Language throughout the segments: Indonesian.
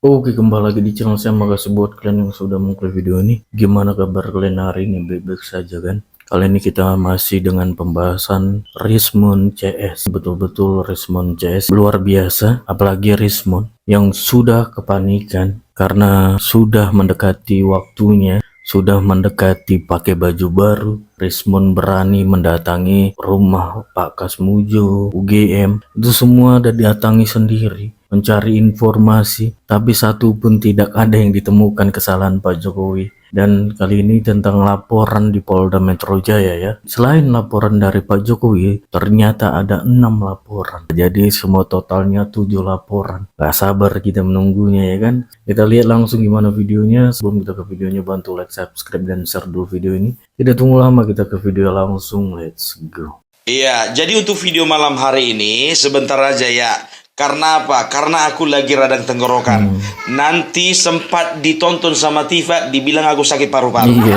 Oke, kembali lagi di channel saya. Makasih buat kalian yang sudah mengklik video ini. Gimana kabar kalian hari ini? Baik-baik saja kan? Kali ini kita masih dengan pembahasan Rismon CS. Betul-betul Rismon CS luar biasa. Apalagi Rismon yang sudah kepanikan karena sudah mendekati waktunya, sudah mendekati pakai baju baru. Rismon berani mendatangi rumah Pak Kasmujo, UGM. Itu semua udah datangi sendiri, mencari informasi, tapi satu pun tidak ada yang ditemukan kesalahan Pak Jokowi. Dan kali ini tentang laporan di Polda Metro Jaya ya. Selain laporan dari Pak Jokowi, ternyata ada 6 laporan. Jadi semua totalnya 7 laporan. Gak sabar kita menunggunya ya kan. Kita lihat langsung gimana videonya. Sebelum kita ke videonya, bantu like, subscribe, dan share dulu video ini. Tidak tunggu lama, kita ke video langsung. Let's go. Iya, jadi untuk video malam hari ini sebentar aja ya. Karena apa? Karena aku lagi radang tenggorokan. Nanti sempat ditonton sama Tifa, dibilang aku sakit paru-paru. Iya.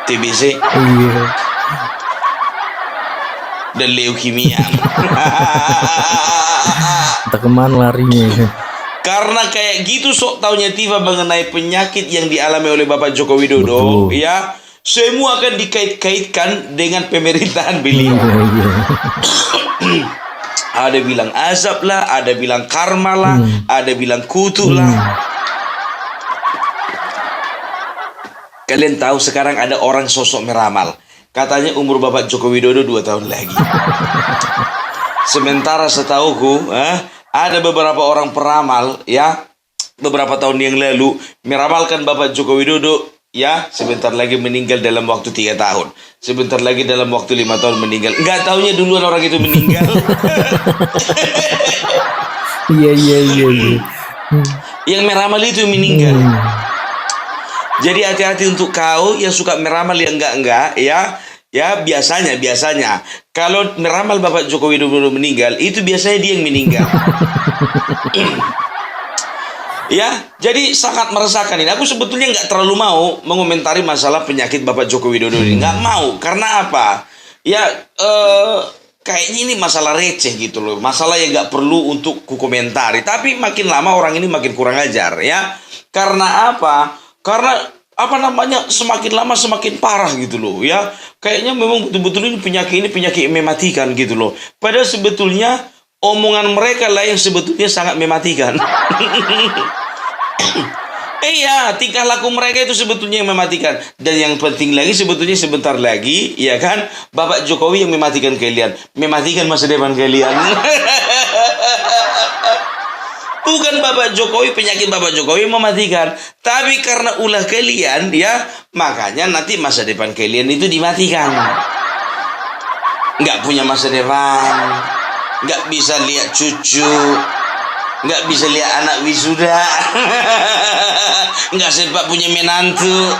TBC Iya. dan leukemia. Entah kemana larinya ya. Karena kayak gitu sok taunya Tifa mengenai penyakit yang dialami oleh Bapak Joko Widodo, Betul. ya. Semua akan dikait-kaitkan dengan pemerintahan beliau. Iya. Ada bilang azab lah, ada bilang karma lah, ada bilang kutu lah. Kalian tahu sekarang ada orang sosok meramal. Katanya umur Bapak Joko Widodo 2 tahun lagi. Sementara setauku, ada beberapa orang peramal, ya, beberapa tahun yang lalu meramalkan Bapak Joko Widodo, ya, sebentar lagi meninggal dalam waktu 3 tahun. Sebentar lagi dalam waktu 5 tahun meninggal. Nggak taunya duluan orang itu meninggal. Iya. Yang meramal itu meninggal. Jadi hati-hati untuk kau yang suka meramal yang enggak, ya. Ya, biasanya kalau meramal Bapak Joko Widodo meninggal, itu biasanya dia yang meninggal. Ya, jadi sangat meresahkan ini. Aku sebetulnya nggak terlalu mau mengomentari masalah penyakit Bapak Joko Widodo ini. Nggak mau, karena apa? Ya, kayaknya ini masalah receh gitu loh. Masalah yang nggak perlu untuk ku komentari. Tapi makin lama orang ini makin kurang ajar, ya. Karena apa? Karena apa namanya, semakin lama semakin parah gitu loh, ya. Kayaknya memang betul-betul ini penyakit mematikan gitu loh. Padahal sebetulnya omongan mereka lah yang sebetulnya sangat mematikan. Iya, tingkah laku mereka itu sebetulnya yang mematikan. Dan yang penting lagi sebetulnya sebentar lagi, ya kan, Bapak Jokowi yang mematikan kalian, mematikan masa depan kalian. Bukan Bapak Jokowi, penyakit Bapak Jokowi mematikan, tapi karena ulah kalian, ya, makanya nanti masa depan kalian itu dimatikan. Nggak punya masa depan, nggak bisa lihat cucu, nggak bisa lihat anak wisuda, nggak sempat punya menantu.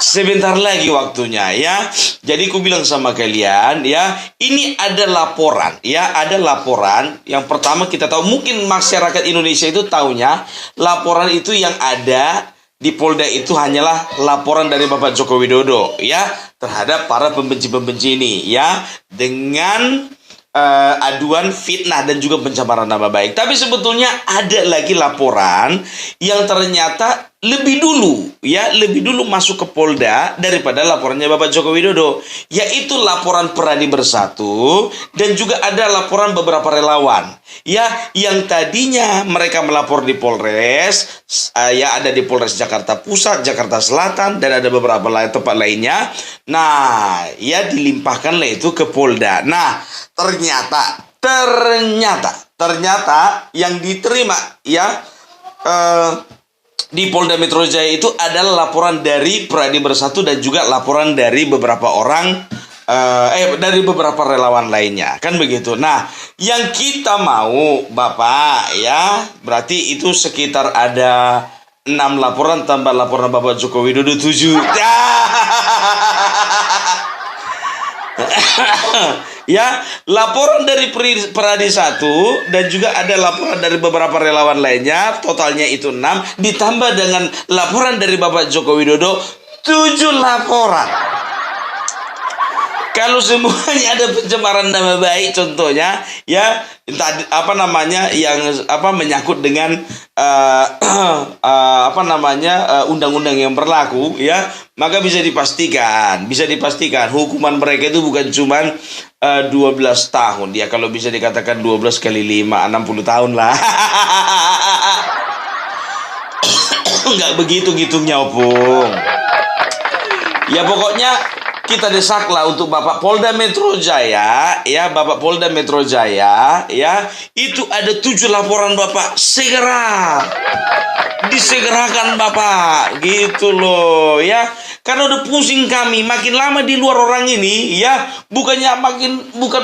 Sebentar lagi waktunya, ya. Jadi aku bilang sama kalian, ya, ini ada laporan, ya, ada laporan. Yang pertama kita tahu, mungkin masyarakat Indonesia itu taunya laporan itu yang ada di Polda itu hanyalah laporan dari Bapak Joko Widodo, ya, terhadap para pembenci-pembenci ini, ya, dengan aduan fitnah dan juga pencemaran nama baik. Tapi sebetulnya ada lagi laporan yang ternyata lebih dulu masuk ke Polda daripada laporannya Bapak Joko Widodo, yaitu laporan Peradi Bersatu dan juga ada laporan beberapa relawan, ya, yang tadinya mereka melapor di Polres, ya, ada di Polres Jakarta Pusat, Jakarta Selatan, dan ada beberapa tempat lainnya. Nah, ya, dilimpahkanlah itu ke Polda. Nah, ternyata yang diterima, ya, di Polda Metro Jaya itu adalah laporan dari Peradi Bersatu dan juga laporan dari beberapa orang, dari beberapa relawan lainnya, kan begitu. Nah, yang kita mau, Bapak, ya, berarti itu sekitar ada 6 laporan tambah laporan Bapak Joko Widodo 7. Ya, laporan dari Peradi 1 dan juga ada laporan dari beberapa relawan lainnya, totalnya itu 6, ditambah dengan laporan dari Bapak Joko Widodo 7 laporan. Kalau semuanya ada pencemaran nama baik, contohnya ya entah apa namanya yang menyangkut dengan undang-undang yang berlaku ya, maka bisa dipastikan hukuman mereka itu bukan cuman 12 tahun ya, kalau bisa dikatakan 12 kali 5 60 tahun lah. Enggak begitu ngitungnya, Opung. Ya pokoknya kita desaklah untuk Bapak Polda Metro Jaya, ya Bapak Polda Metro Jaya, ya itu ada 7 laporan Bapak, segera disegerakan Bapak, gitu loh ya. Karena udah pusing kami, makin lama di luar orang ini, ya bukan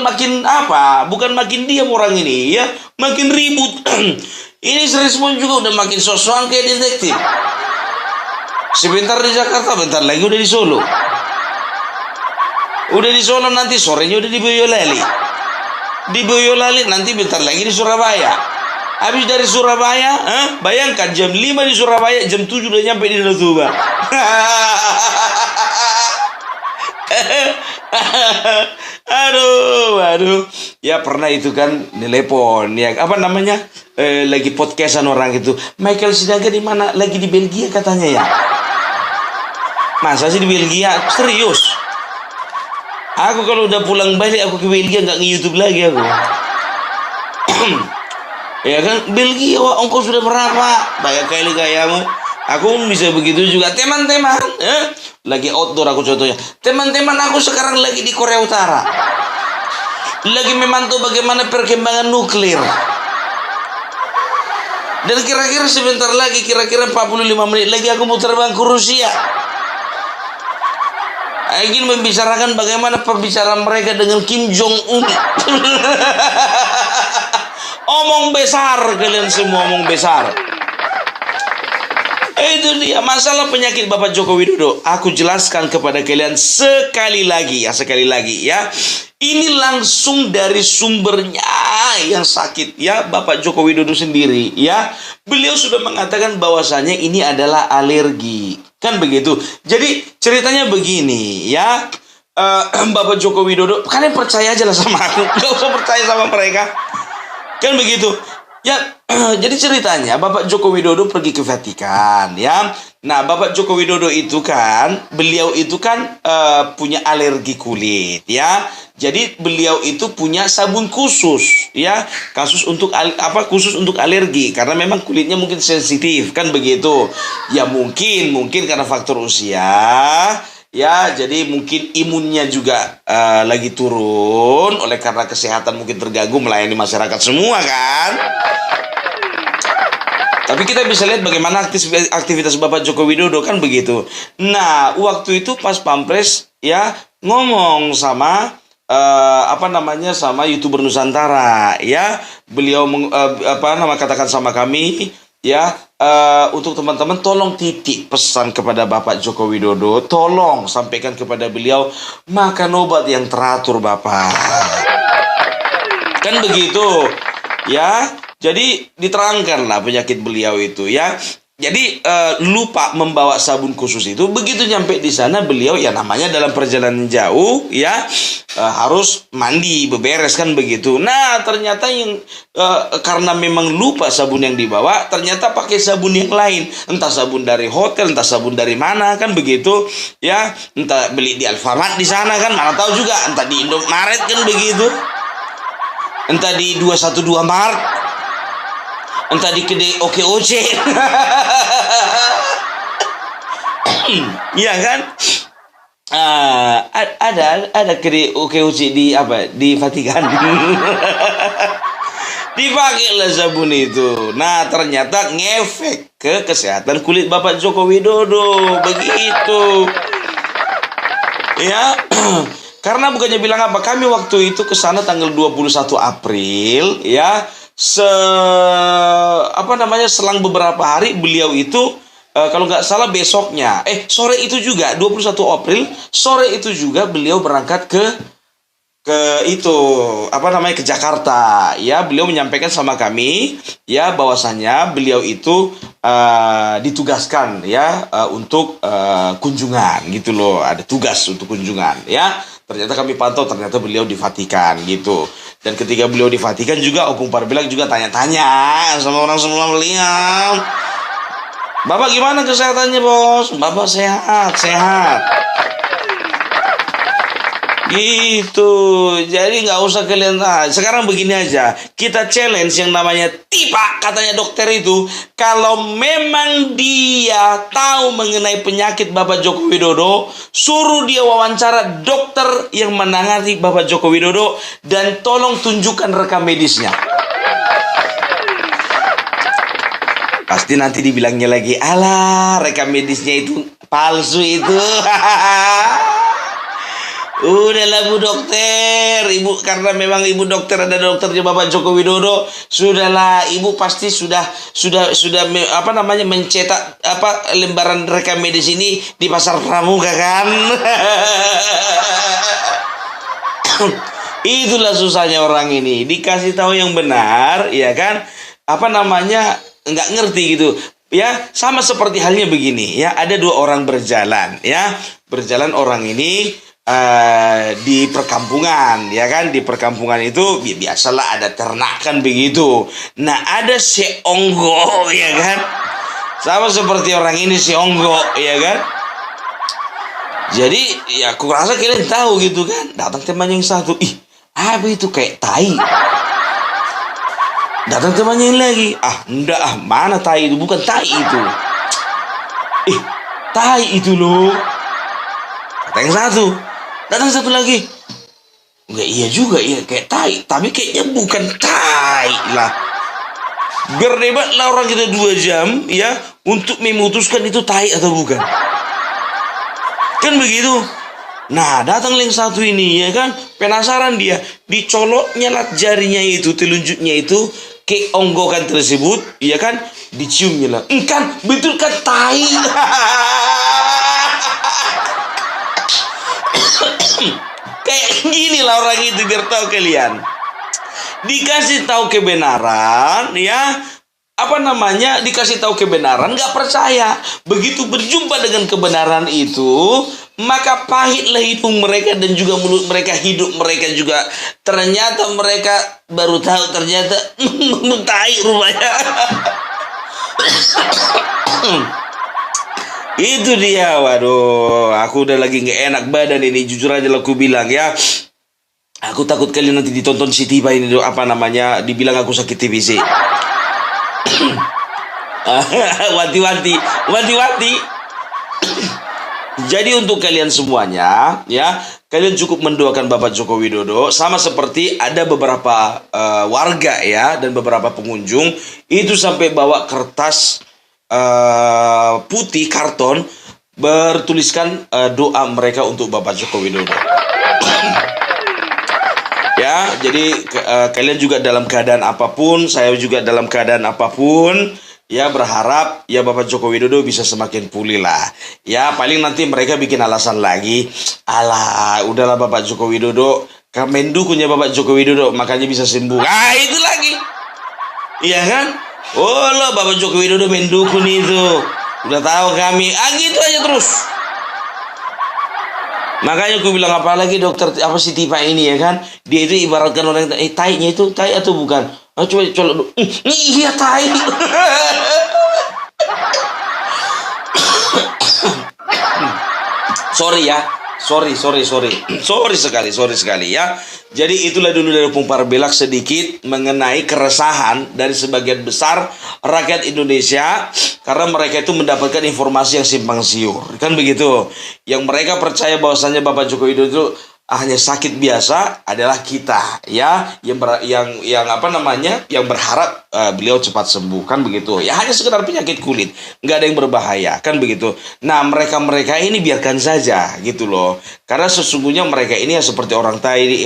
makin diam orang ini, ya makin ribut. Ini serius pun juga udah makin sosokan kayak detektif. Sebentar di Jakarta, bentar lagi udah di Solo. Udah di Solo, nanti sorenya udah di Boyolali. Di Boyolali nanti bentar lagi di Surabaya. Habis dari Surabaya, bayangkan jam 5 di Surabaya, jam 7 udah nyampe di Danau Toba. Aduh. Ya pernah itu kan telepon ya, lagi podcastan orang itu. Michael Sidaga di mana? Lagi di Belgia katanya ya. Masa sih di Belgia? Serius? Aku kalau udah pulang balik aku ke Belgia nggak nge-YouTube lagi aku. Ya kan, Belgia ongkos sudah berapa? Banyak kali gayamu. Aku bisa begitu juga. Teman-teman, lagi outdoor aku contohnya. Teman-teman aku sekarang lagi di Korea Utara. Lagi memantau bagaimana perkembangan nuklir. Dan kira-kira sebentar lagi, kira-kira 45 menit lagi aku mau terbang ke Rusia. Ingin membicarakan bagaimana perbicaraan mereka dengan Kim Jong-un. Omong besar, kalian semua omong besar. Itu dia masalah penyakit Bapak Joko Widodo. Aku jelaskan kepada kalian sekali lagi ya. Ini langsung dari sumbernya yang sakit ya, Bapak Joko Widodo sendiri ya. Beliau sudah mengatakan bahwasannya ini adalah alergi. Kan begitu. Jadi ceritanya begini ya. Bapak Joko Widodo, kalian percaya aja lah sama aku. Gak usah percaya sama mereka. Kan begitu. Ya, jadi ceritanya Bapak Joko Widodo pergi ke Vatikan ya. Nah, Bapak Joko Widodo itu kan, beliau itu kan punya alergi kulit ya. Jadi beliau itu punya sabun khusus ya, khusus untuk alergi karena memang kulitnya mungkin sensitif kan begitu. Ya mungkin karena faktor usia. Ya, jadi mungkin imunnya juga lagi turun, oleh karena kesehatan mungkin terganggu melayani masyarakat semua kan. Tapi kita bisa lihat bagaimana aktivitas Bapak Joko Widodo kan begitu. Nah, waktu itu pas Pampres ya ngomong sama sama YouTuber Nusantara ya. Beliau katakan sama kami ya, untuk teman-teman tolong titip pesan kepada Bapak Joko Widodo, tolong sampaikan kepada beliau makan obat yang teratur Bapak. Kan begitu ya. Jadi diterangkanlah penyakit beliau itu ya. Jadi lupa membawa sabun khusus itu. Begitu nyampe di sana beliau ya namanya dalam perjalanan jauh ya, harus mandi beberes kan begitu. Nah ternyata karena memang lupa sabun yang dibawa, ternyata pakai sabun yang lain. Entah sabun dari hotel, entah sabun dari mana kan begitu ya. Entah beli di Alfamart di sana kan, mana tahu juga. Entah di Indomaret kan begitu. Entah di 212 Mart. Entah di kedai OKOC. Iya kan? Ada kedai OKOC di Vatikan. Dipakailah sabun itu. Nah, ternyata ngefek ke kesehatan kulit Bapak Joko Widodo. Begitu. Ya. Karena bukannya bilang apa, kami waktu itu ke sana tanggal 21 April ya. Selang beberapa hari beliau itu kalau nggak salah besoknya sore itu juga 21 April sore itu juga beliau berangkat ke Jakarta ya. Beliau menyampaikan sama kami ya bahwasannya beliau itu ditugaskan ya untuk kunjungan gitu loh, ada tugas untuk kunjungan ya. Ternyata kami pantau, ternyata beliau di Vatikan gitu. Dan ketika beliau di Vatikan juga, Opung Parbilak juga tanya-tanya sama orang semua beliau. Bapak gimana kesehatannya bos? Bapak sehat, sehat. Gitu. Jadi nggak usah kalian sekarang begini aja. Kita challenge yang namanya tipa, katanya dokter itu. Kalau memang dia tahu mengenai penyakit Bapak Joko Widodo, suruh dia wawancara dokter yang menangani Bapak Joko Widodo dan tolong tunjukkan rekam medisnya. Pasti nanti dibilangnya lagi, alah rekam medisnya itu palsu itu. Udahlah Bu Dokter, Ibu karena memang Ibu Dokter ada dokternya Bapak Joko Widodo, sudahlah Ibu pasti sudah mencetak lembaran rekam medis ini di pasar pramuka kan. Itulah susahnya orang ini, dikasih tahu yang benar, ya kan? Nggak ngerti gitu. Ya, sama seperti halnya begini, ya, ada dua orang berjalan, ya. Berjalan orang ini di perkampungan, ya kan? Di perkampungan itu biasalah ada ternak kan begitu. Nah, ada seonggo, ya kan? Sama seperti orang ini seonggo, ya kan? Jadi, ya aku rasa kalian tahu gitu kan. Datang teman yang satu, ih, apa itu kayak tai. Datang temannya yang lagi, enggak mana tai itu, bukan tai itu. Tai itu loh. Kata yang satu. Datang satu lagi. Enggak, iya juga, iya kayak tai, tapi kayaknya bukan tai lah. Berdebatlah orang kita 2 jam ya untuk memutuskan itu tai atau bukan. Kan begitu. Nah, datang yang satu ini ya kan, penasaran dia, dicoloknya lah jarinya itu, telunjuknya itu ke onggokan tersebut, ya kan, diciumnya lah. Kan betul kan tai. Kayak gini lah orang itu, biar tahu kalian. Dikasih tahu kebenaran, ya, dikasih tahu kebenaran, nggak percaya. Begitu berjumpa dengan kebenaran itu, maka pahitlah hidung mereka dan juga mulut mereka, hidup mereka juga. Ternyata mereka baru tahu ternyata tai rupanya. Itu dia, waduh, aku udah lagi nggak enak badan ini, jujur aja lah aku bilang ya. Aku takut kalian nanti ditonton si Tiba ini, dibilang aku sakit TBC. Wanti-wanti. Jadi untuk kalian semuanya, ya, kalian cukup mendoakan Bapak Joko Widodo, sama seperti ada beberapa warga ya dan beberapa pengunjung itu sampai bawa kertas putih karton bertuliskan doa mereka untuk Bapak Joko Widodo. Ya, jadi kalian juga dalam keadaan apapun, saya juga dalam keadaan apapun, ya berharap ya Bapak Joko Widodo bisa semakin pulih lah. Ya paling nanti mereka bikin alasan lagi, alah udahlah Bapak Joko Widodo, mendukunnya Bapak Joko Widodo makanya bisa sembuh. Itu lagi, iya kan? Oh loh, Bapak Joko Widodo mendukung itu, udah tahu kami, gitu aja terus. Makanya aku bilang, apalagi dokter si Tipa ini ya kan, dia itu ibaratkan orang tainya itu tai atau bukan? Coba colok dulu. Iya tai. Sorry ya. Sorry sekali ya. Jadi itulah dulu dari Opung Parbilak sedikit mengenai keresahan dari sebagian besar rakyat Indonesia karena mereka itu mendapatkan informasi yang simpang siur, kan begitu. Yang mereka percaya bahwasannya Bapak Joko Widodo itu hanya sakit biasa adalah kita ya yang berharap beliau cepat sembuh, kan begitu ya, hanya sekedar penyakit kulit, nggak ada yang berbahaya, kan begitu. Nah mereka ini biarkan saja gitu loh, karena sesungguhnya mereka ini ya seperti orang tadi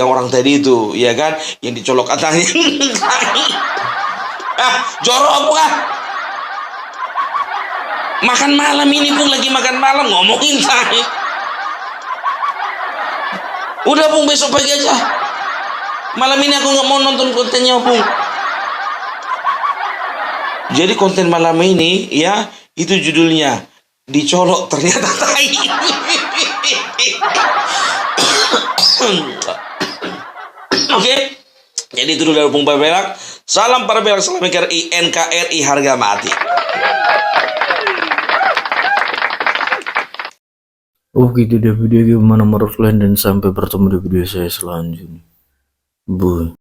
itu ya kan, yang dicolok katanya. Jorok apa? Makan malam ini pun lagi makan malam ngomongin tai. Udah Pung, besok pagi aja. Malam ini aku nggak mau nonton kontennya Pung. Jadi konten malam ini ya itu judulnya dicolok ternyata tai. Oke. Jadi itu dulu dari Opung Parabelak. Salam Parabelak, salam NKRI, NKRI harga mati. Oh gitu deh video gimana menurut kalian, dan sampai bertemu di video saya selanjutnya. Bye.